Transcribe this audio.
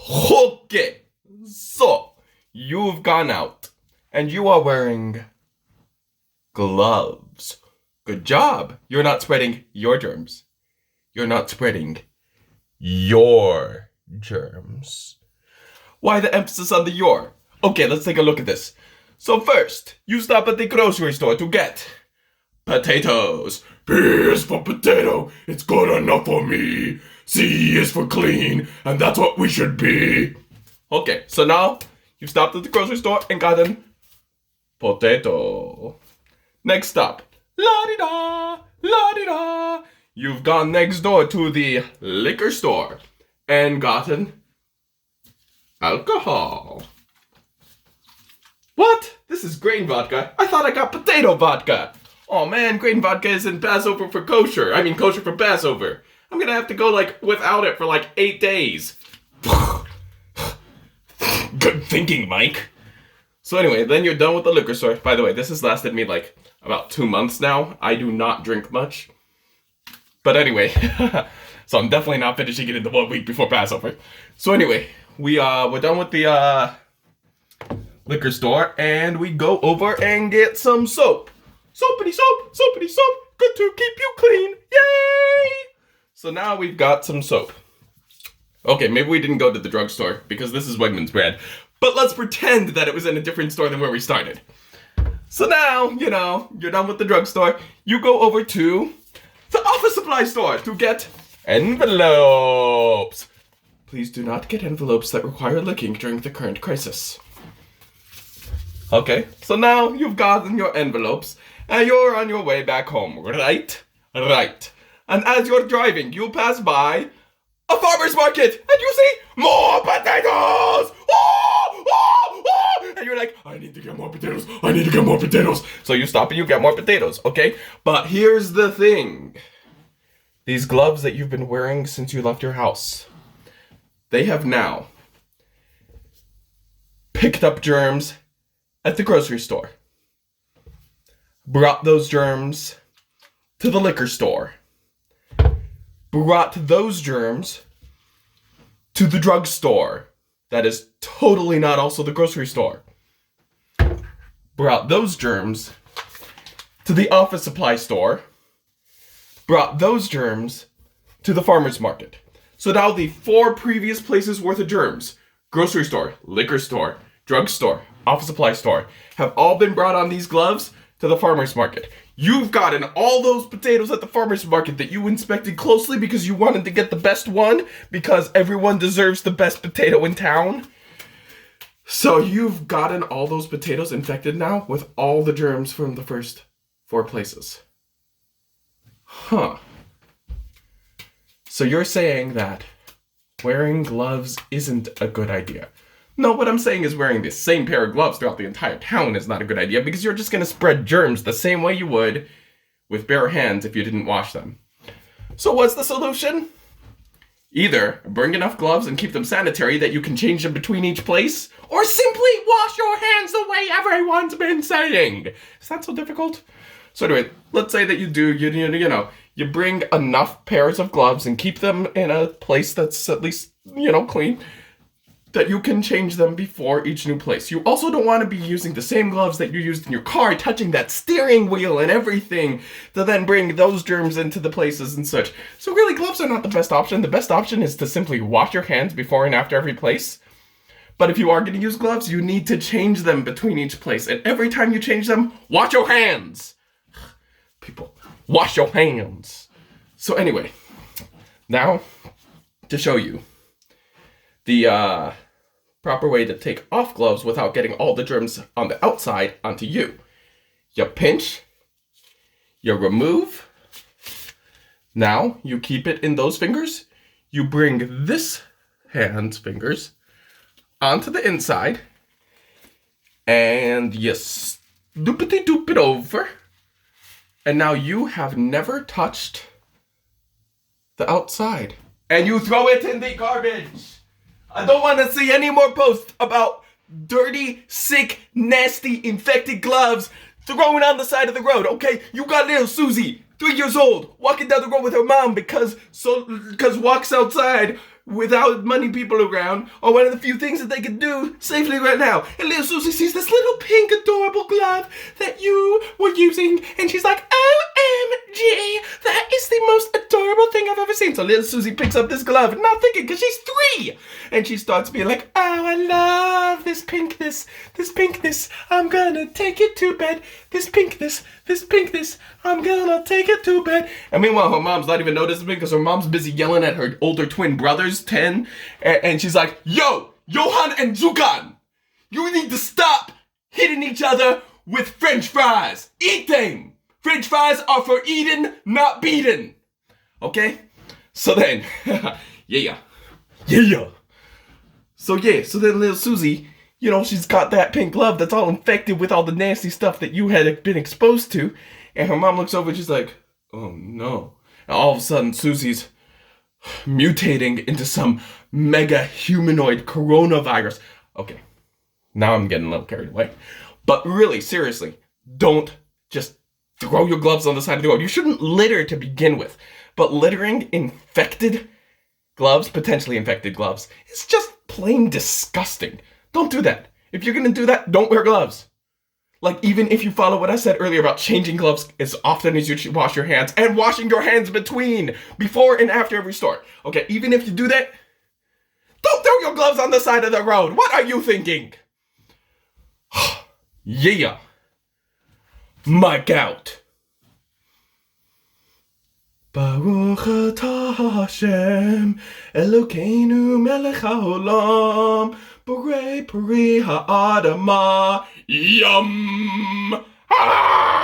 Okay, so you've gone out and you are wearing gloves. Good job. You're not spreading your germs. You're not spreading your germs. Why the emphasis on the your? Okay, let's take a look at this. So first, you stop at the grocery store to get potatoes. P is for potato. It's good enough for me. C is for clean, and that's what we should be. Okay, so now you've stopped at the grocery store and gotten potato. Next stop, la-di-da, la-di-da. You've gone next door to the liquor store and gotten alcohol. What? This is grain vodka. I thought I got potato vodka. Oh man, grain vodka isn't Passover for kosher. I mean kosher for Passover. I'm gonna have to go without it for 8 days. Good thinking, Mike. So anyway, then you're done with the liquor store. By the way, this has lasted me about 2 months now. I do not drink much. But anyway, so I'm definitely not finishing it in the 1 week before Passover. So anyway, we're done with the liquor store and we go over and get some soap. Soapity soap, soapity soap, good to keep you clean, yay! So now we've got some soap. Okay, maybe we didn't go to the drugstore because this is Wegmans brand, but let's pretend that it was in a different store than where we started. So now, you're done with the drugstore, you go over to the office supply store to get envelopes. Please do not get envelopes that require licking during the current crisis. Okay, so now you've gotten your envelopes and you're on your way back home, right? Right. And as you're driving, you pass by a farmer's market and you see more potatoes! Oh, oh, oh! And you're like, I need to get more potatoes. I need to get more potatoes. So you stop and you get more potatoes, okay? But here's the thing. These gloves that you've been wearing since you left your house, they have now picked up germs at the grocery store, brought those germs to the liquor store, brought those germs to the drugstore, that is totally not also the grocery store, brought those germs to the office supply store, brought those germs to the farmer's market. So now the 4 previous places worth of germs, grocery store, liquor store, drugstore, office supply store, have all been brought on these gloves to the farmer's market. You've gotten all those potatoes at the farmer's market that you inspected closely because you wanted to get the best one because everyone deserves the best potato in town. So you've gotten all those potatoes infected now with all the germs from the first 4 places. Huh. So you're saying that wearing gloves isn't a good idea. No, what I'm saying is wearing the same pair of gloves throughout the entire town is not a good idea because you're just going to spread germs the same way you would with bare hands if you didn't wash them. So what's the solution? Either bring enough gloves and keep them sanitary that you can change them between each place, or simply wash your hands the way everyone's been saying. Is that so difficult? So anyway, let's say that you do, you bring enough pairs of gloves and keep them in a place that's at least, clean, that you can change them before each new place. You also don't want to be using the same gloves that you used in your car, touching that steering wheel and everything, to then bring those germs into the places and such. So really, gloves are not the best option. The best option is to simply wash your hands before and after every place. But if you are going to use gloves, you need to change them between each place. And every time you change them, wash your hands. People, wash your hands. So anyway, now to show you the proper way to take off gloves without getting all the germs on the outside onto you. You pinch, you remove. Now you keep it in those fingers. You bring this hand's fingers onto the inside and you doopity-doop it over. And now you have never touched the outside. And you throw it in the garbage. I don't want to see any more posts about dirty, sick, nasty, infected gloves thrown on the side of the road, okay? You got little Susie, 3 years old, walking down the road with her mom because walks outside without money people around are one of the few things that they can do safely right now. And little Susie sees this little pink adorable glove that you were using, and she's like, OMG, that is the most adorable thing I've ever seen. So little Susie picks up this glove, not thinking, because she's 3, and she starts being like, oh, I love this pinkness, I'm gonna take it to bed. This pinkness, I'm gonna take it to bed. And meanwhile, her mom's not even noticing because her mom's busy yelling at her older twin brothers, 10, and she's like, yo, Johan and Zukan, you need to stop hitting each other with French fries. Eat them. French fries are for eating, not beating. Okay? So then, yeah. So then little Susie, she's got that pink glove that's all infected with all the nasty stuff that you had been exposed to. And her mom looks over and she's like, oh no. And all of a sudden, Susie's mutating into some mega humanoid coronavirus. Okay, now I'm getting a little carried away. But really, seriously, don't just throw your gloves on the side of the road. You shouldn't litter to begin with. But littering infected gloves, potentially infected gloves, is just plain disgusting. Don't do that. If you're going to do that, don't wear gloves. Like, even if you follow what I said earlier about changing gloves as often as you wash your hands and washing your hands before and after every store. Okay, even if you do that, don't throw your gloves on the side of the road. What are you thinking? Yeah. Mic out. Baruch atah Hashem, Elokeinu melech haolam, Borei peri ha'adamah, Yum! Ah!